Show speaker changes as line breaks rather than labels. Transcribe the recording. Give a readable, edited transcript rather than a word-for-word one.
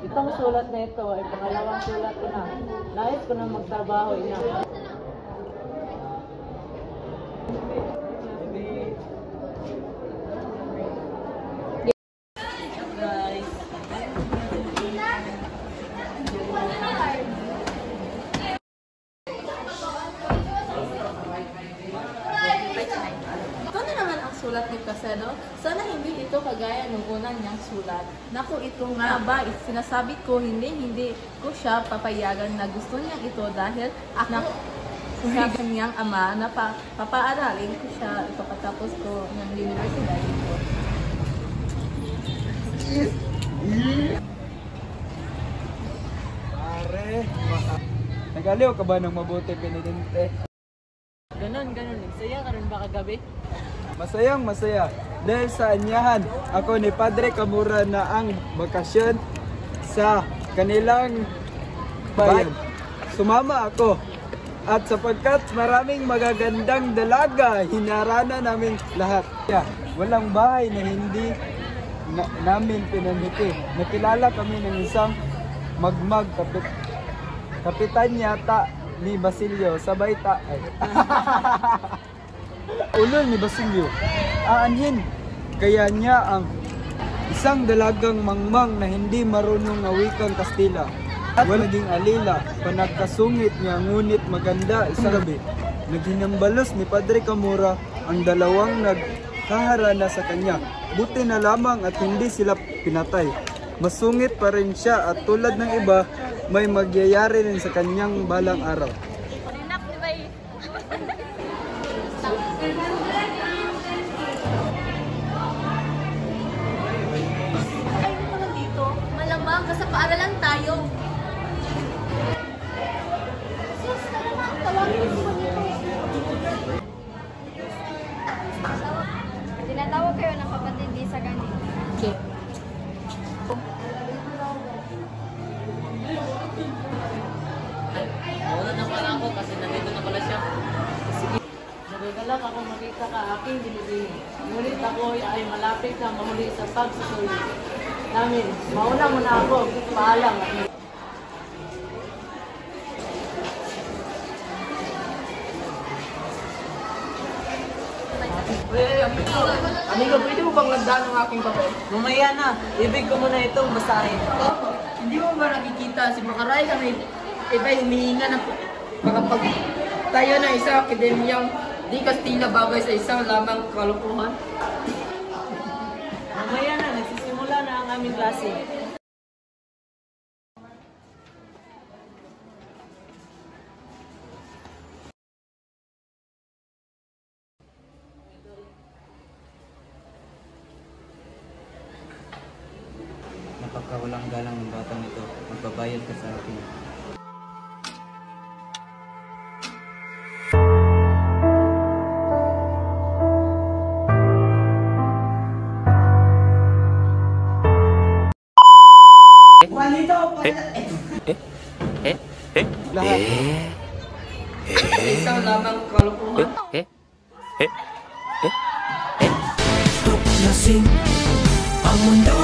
Itong sulat na ito ay pangalawang sulat ko na. Nais ko na magtrabaho, ina.
Sulat ni Casedo. Sana hindi ito kagaya ng unang niyang sulat. Naku, ito nga ba, sinasabi ko, hindi ko siya papayagan na gusto niya ito dahil sa kanyang ama na papaaralin ko siya ito katapos ko ng universidad ito.
Pare, nagaliw ka ba ng mabuti, Benedente?
Ganon. Nagsaya ka rin ba kagabi?
Masaya. Dahil sa anyahan, ako ni Padre Camura na ang bakasyon sa kanilang bayan. Sumama ako. At sapagkat maraming magagandang dalaga, hinarana namin lahat. Walang bahay na hindi namin pinaniki. Nakilala kami ng isang magmag kapitan yata ni Basilio sa Baita. Ulol ni Basilio, aanhin kaya niya ang isang dalagang mangmang na hindi marunong ng wikang Kastila. At naging alila, panagkasungit niya ngunit maganda isang gabi. Naghinambalos ni Padre Camura ang dalawang nagkaharana sa kanya. Buti na lamang at hindi sila pinatay. Masungit pa rin siya at tulad ng iba, may magyayari rin sa kanyang balang araw.
Kasi paaralan tayo. Sus, talagang tawagin mo nito.
Tinatawag kayo ng kapatid di sa ganito.
Okay.
Wala na pala ako kasi nandito na pala siya. Sige. Nagagalak ako makita ka aking binibini. Ngunit ako ay malapit na mahuli sa pagsusuli namin. Mauna muna ako. Paalam.
Amigo, pwede mo bang landaan ang aking papel?
Mamaya na. Ibig ko muna itong basahin.
Opo. Hindi mo ba nakikita si Makaray kami iba'y humihinga ng pagkapag tayo ng isang akademiyang di Kastila bagay sa isang lamang kalukuhan?
Mamaya na. Nagsisimula na ang aming klase.
Napakawalang galang ng batang ito. Magbabayad ka sa akin.
Lahat.
Sa isang lamang kalukuhan?
Tuklasin ang mundo.